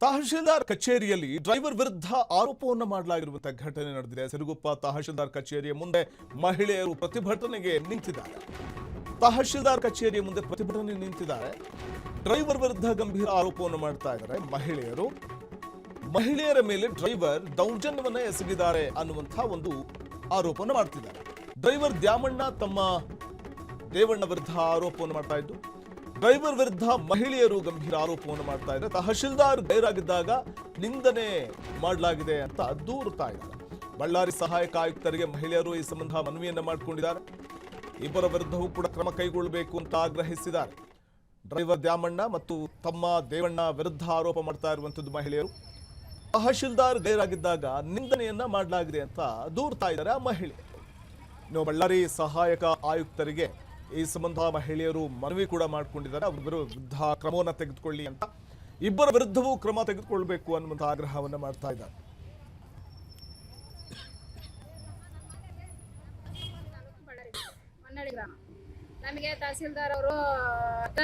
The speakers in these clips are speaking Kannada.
ತಹಶೀಲ್ದಾರ್ ಕಚೇರಿಯಲ್ಲಿ ಡ್ರೈವರ್ ವಿರುದ್ಧ ಆರೋಪವನ್ನು ಮಾಡಲಾಗಿರುವಂತಹ ಘಟನೆ ನಡೆದಿದೆ. ಸಿರುಗುಪ್ಪ ತಹಶೀಲ್ದಾರ್ ಕಚೇರಿಯ ಮುಂದೆ ಮಹಿಳೆಯರು ಪ್ರತಿಭಟನೆಗೆ ನಿಂತಿದ್ದಾರೆ. ತಹಶೀಲ್ದಾರ್ ಕಚೇರಿಯ ಮುಂದೆ ಪ್ರತಿಭಟನೆ ನಿಂತಿದ್ದಾರೆ. ಡ್ರೈವರ್ ವಿರುದ್ಧ ಗಂಭೀರ ಆರೋಪವನ್ನು ಮಾಡ್ತಾ ಇದ್ದಾರೆ ಮಹಿಳೆಯರು. ಮಹಿಳೆಯರ ಮೇಲೆ ಡ್ರೈವರ್ ದೌರ್ಜನ್ಯವನ್ನ ಎಸಗಿದ್ದಾರೆ ಅನ್ನುವಂತಹ ಒಂದು ಆರೋಪವನ್ನು ಮಾಡ್ತಿದ್ದಾರೆ. ಡ್ರೈವರ್ ದ್ಯಾಮಣ್ಣ ತಮ್ಮ ದೇವಣ್ಣ ವಿರುದ್ಧ ಆರೋಪವನ್ನು ಮಾಡ್ತಾ ಇದ್ದು, ಡ್ರೈವರ್ ವಿರುದ್ಧ ಮಹಿಳೆಯರು ಗಂಭೀರ ಆರೋಪವನ್ನು ಮಾಡ್ತಾ ಇದ್ದಾರೆ. ತಹಶೀಲ್ದಾರ್ ಗೈರಾಗಿದ್ದಾಗ ನಿಂದನೆ ಮಾಡಲಾಗಿದೆ ಅಂತ ದೂರುತ್ತಾ ಇದ್ದಾರೆ. ಬಳ್ಳಾರಿ ಸಹಾಯಕ ಆಯುಕ್ತರಿಗೆ ಮಹಿಳೆಯರು ಈ ಸಂಬಂಧ ಮನವಿಯನ್ನ ಮಾಡಿಕೊಂಡಿದ್ದಾರೆ. ಇಬ್ಬರ ವಿರುದ್ಧವೂ ಕೂಡ ಕ್ರಮ ಕೈಗೊಳ್ಳಬೇಕು ಅಂತ ಆಗ್ರಹಿಸಿದ್ದಾರೆ. ಡ್ರೈವರ್ ದ್ಯಾಮಣ್ಣ ಮತ್ತು ತಮ್ಮ ದೇವಣ್ಣ ವಿರುದ್ಧ ಆರೋಪ ಮಾಡ್ತಾ ಇರುವಂತದ್ದು ಮಹಿಳೆಯರು. ತಹಶೀಲ್ದಾರ್ ಗೈರಾಗಿದ್ದಾಗ ನಿಂದನೆಯನ್ನ ಮಾಡಲಾಗಿದೆ ಅಂತ ದೂರ್ತಾ ಇದ್ದಾರೆ ಆ ಮಹಿಳೆಯರು. ಇನ್ನು ಬಳ್ಳಾರಿ ಸಹಾಯಕ ಆಯುಕ್ತರಿಗೆ ಈ ಸಂಬಂಧ ಮಹಿಳೆಯರು ಮನವಿ ಕೂಡ ಮಾಡಿಕೊಂಡಿದ್ದಾರೆ. ಅವರ ವಿರುದ್ಧ ಕ್ರಮವನ್ನು ತೆಗೆದುಕೊಳ್ಳಿ ಅಂತ, ಇಬ್ಬರ ವಿರುದ್ಧವೂ ಕ್ರಮ ತೆಗೆದುಕೊಳ್ಳಬೇಕು ಅನ್ನುವಂಥ ಆಗ್ರಹವನ್ನ ಮಾಡ್ತಾ ಇದ್ದಾರೆ. ನಮಗೆ ತಹಸೀಲ್ದಾರ್ ಅವರು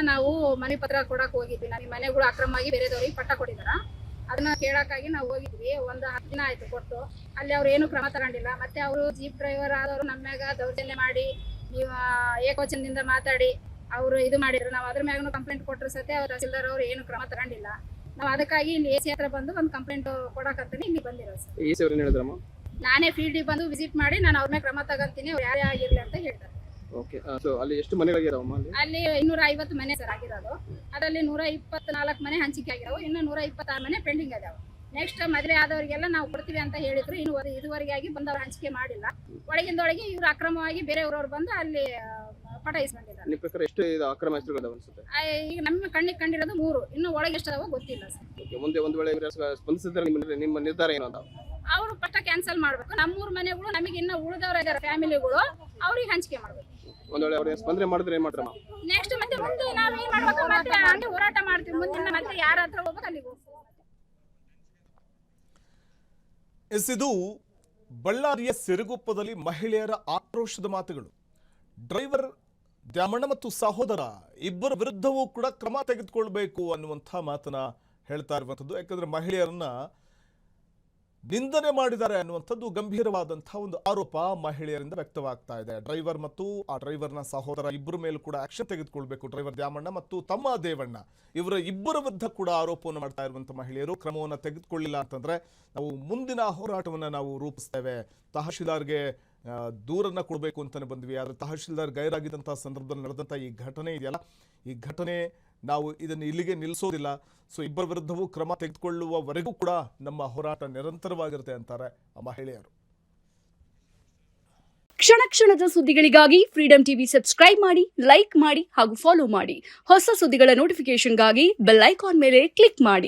ನಾವು ಮನೆ ಪತ್ರ ಕೊಡಕ್ ಹೋಗಿದ್ವಿ. ನಮಗೆ ಮನೆಗಳು ಅಕ್ರಮವಾಗಿ ಬೇರೆದವ್ರಿಗೆ ಪಟ್ಟ ಕೊಟ್ಟಿದಾರ. ಅದನ್ನ ಕೇಳಕ್ಕಾಗಿ ನಾವು ಹೋಗಿದ್ವಿ. ಒಂದು 10 ದಿನ ಆಯ್ತು ಕೊಟ್ಟು. ಅಲ್ಲಿ ಅವ್ರು ಏನು ಕ್ರಮ ತಗೊಂಡಿಲ್ಲ. ಮತ್ತೆ ಅವರು ಜೀಪ್ ಡ್ರೈವರ್ ಆದವರು ನಮ್ಮ ಮ್ಯಾಗ ದೌರ್ಜನ್ಯ ಮಾಡಿ, ನೀವು ಏಕವಚನದಿಂದ ಮಾತಾಡಿ ಅವರು ಇದು ಮಾಡಿದ್ರು. ನಾವು ಅದ್ರ ಮ್ಯಾಗ ಕಂಪ್ಲೇಂಟ್ ಕೊಟ್ಟರು ಸತೆ ಅವ್ರು ತಹಸೀಲ್ದಾರ್ ಅವರು ಏನು ಕ್ರಮ ತಗೊಂಡಿಲ್ಲ. ನಾವು ಅದಕ್ಕಾಗಿ ಇಲ್ಲಿ ಎಸಿ ಹತ್ರ ಬಂದು ಒಂದು ಕಂಪ್ಲೇಂಟ್ ಕೊಡಕಂತಾನೆ ಇಲ್ಲಿ ಬಂದಿರೋ. ನಾನೇ ಫೀಲ್ಡಿಗೆ ಬಂದು ವಿಸಿಟ್ ಮಾಡಿ ನಾನು ಅವ್ರ ಮೇಲೆ ಕ್ರಮ ತಗೊಂತೀನಿ, ಅವ್ರು ಯಾರೇ ಆಗಿರ್ಲಿ ಅಂತ ಹೇಳ್ತಾರೆ. ಅಲ್ಲಿ ಎಷ್ಟು ಮನೆಗಳಾಗಿದಾವಮ್ಮ? ಅಲ್ಲಿ 250 ಮನೆ ಸರ್ ಆಗಿರೋದು. ಅದರಲ್ಲಿ 124 ಮನೆ ಹಂಚಿಕೆ ಆಗಿರೋವು. ಇನ್ನು 126 ಮನೆ ಪೆಂಡಿಂಗ್ ಅದಾವೆ. ನೆಕ್ಸ್ಟ್ ಮದುವೆ ಆದವರಿಗೆಲ್ಲ ನಾವು ಕೊಡ್ತೀವಿ ಅಂತ ಹೇಳಿದ್ರು. ಇನ್ನು ಇದುವರೆಗೆ ಆಗಿ ಬಂದವ್ರು ಹಂಚಿಕೆ ಮಾಡಿಲ್ಲ. ಒಳಗಿಂದೊಳಗೆ ಇವ್ರು ಅಕ್ರಮವಾಗಿ ಬೇರೆಯವ್ರವ್ರು ಬಂದು ಅಲ್ಲಿ ಪಟ ಇಸ್ಕೊಂಡಿದ್ದಾರೆ. ನಿಮ್ಮ ಪ್ರಕಾರ ಎಷ್ಟು ಅಕ್ರಮ ಹೆಸರುಗಳು ಅನ್ಸುತ್ತೆ? ಈಗ ನಮ್ಮ ಕಣ್ಣಿಗೆ ಕಂಡಿರೋದು 3. ಇನ್ನು ಒಳಗೆ ಎಷ್ಟು ಅದಾವ ಗೊತ್ತಿಲ್ಲ ಸರ್. ಮುಂದೆ ಒಂದು ವೇಳೆ ಸ್ಪಂದಿಸಿದ್ರೆ ನಿಮ್ಮ ನಿರ್ಧಾರ ಏನು ಅಂತ? ಅವರು ಪಟ್ಟ ಕ್ಯಾನ್ಸಲ್ ಮಾಡ್ಬೇಕು. ನಮ್ಮೂರು ಮನೆಗಳು ನಮಗೆ ಇನ್ನು ಉಳಿದವ್ರ ಇದಾರೆ ಫ್ಯಾಮಿಲಿಗಳು, ಅವ್ರಿಗೆ ಹಂಚಿಕೆ ಮಾಡ್ಬೇಕು. ಒಂದ್ ವೇಳೆ ಅವ್ರಿಗೆ ಸ್ಪಂದನೆ ಮಾಡಿದ್ರೆ ಏನ್ ಮಾಡ್ತಾರ? ನೆಕ್ಸ್ಟ್ ಮತ್ತೆ ಮುಂದೆ ನಾವ್ ಏನ್ ಮಾಡ್ಬೇಕು, ಮತ್ತೆ ಹಂಗೆ ಹೋರಾಟ ಮಾಡ್ತೀವಿ. ಮುಂದಿನ ಮತ್ತೆ ಯಾರ ಹತ್ರ ಹೋಗ್ಬೇಕು ಅಲ್ಲಿಗೆ ಹೋಗ್ಬೇಕು. ಇದು ಬಳ್ಳಾರಿಯ ಸಿರುಗುಪ್ಪದಲ್ಲಿ ಮಹಿಳೆಯರ ಆಕ್ರೋಶದ ಮಾತುಗಳು. ಡ್ರೈವರ್ ದ್ಯಾಮಣ್ಣ ಮತ್ತು ಸಹೋದರ ಇಬ್ಬರ ವಿರುದ್ಧವೂ ಕೂಡ ಕ್ರಮ ತೆಗೆದುಕೊಳ್ಬೇಕು ಅನ್ನುವಂಥ ಮಾತನ್ನ ಹೇಳ್ತಾ ಇರುವಂಥದ್ದು. ಯಾಕಂದ್ರೆ ಮಹಿಳೆಯರನ್ನ ನಿಂದನೆ ಮಾಡಿದ್ದಾರೆ ಅನ್ನುವಂಥದ್ದು ಗಂಭೀರವಾದಂತಹ ಒಂದು ಆರೋಪ ಮಹಿಳೆಯರಿಂದ ವ್ಯಕ್ತವಾಗ್ತಾ ಇದೆ. ಡ್ರೈವರ್ ಮತ್ತು ಆ ಡ್ರೈವರ್ನ ಸಹೋದರ ಇಬ್ಬರ ಮೇಲೂ ಕೂಡ ಆಕ್ಷನ್ ತೆಗೆದುಕೊಳ್ಬೇಕು. ಡ್ರೈವರ್ ದ್ಯಾಮಣ್ಣ ಮತ್ತು ತಮ್ಮ ದೇವಣ್ಣ ಇವರ ಇಬ್ಬರ ವಿರುದ್ಧ ಕೂಡ ಆರೋಪವನ್ನು ಮಾಡ್ತಾ ಇರುವಂತಹ ಮಹಿಳೆಯರು ಕ್ರಮವನ್ನು ತೆಗೆದುಕೊಳ್ಳಿಲ್ಲ ಅಂತಂದ್ರೆ ನಾವು ಮುಂದಿನ ಹೋರಾಟವನ್ನು ನಾವು ರೂಪಿಸ್ತೇವೆ. ತಹಶೀಲ್ದಾರ್ಗೆ ದೂರನ್ನ ಕೊಡಬೇಕು ಅಂತಾನೆ ಬಂದ್ವಿ. ಆದರೆ ತಹಶೀಲ್ದಾರ್ ಗೈರಾಗಿದ್ದಂತಹ ಸಂದರ್ಭದಲ್ಲಿ ನಡೆದಂಥ ಈ ಘಟನೆ ಇದೆಯಲ್ಲ, ಈ ಘಟನೆ ನಾವು ಇದನ್ನು ಇಲ್ಲಿಗೆ ನಿಲ್ಲಿಸೋದಿಲ್ಲ. ಸೊ ಇಬ್ಬರ ವಿರುದ್ಧವೂ ಕ್ರಮ ತೆಗೆದುಕೊಳ್ಳುವವರೆಗೂ ಕೂಡ ನಮ್ಮ ಹೋರಾಟ ನಿರಂತರವಾಗಿರುತ್ತೆ ಅಂತಾರೆ ಆ ಮಹಿಳೆಯರು. ಕ್ಷಣ ಕ್ಷಣದ ಸುದ್ದಿಗಳಿಗಾಗಿ ಫ್ರೀಡಂ ಟಿವಿ ಸಬ್ಸ್ಕ್ರೈಬ್ ಮಾಡಿ, ಲೈಕ್ ಮಾಡಿ ಹಾಗೂ ಫಾಲೋ ಮಾಡಿ. ಹೊಸ ಸುದ್ದಿಗಳ ನೋಟಿಫಿಕೇಶನ್ಗಾಗಿ ಬೆಲ್ ಐಕಾನ್ ಮೇಲೆ ಕ್ಲಿಕ್ ಮಾಡಿ.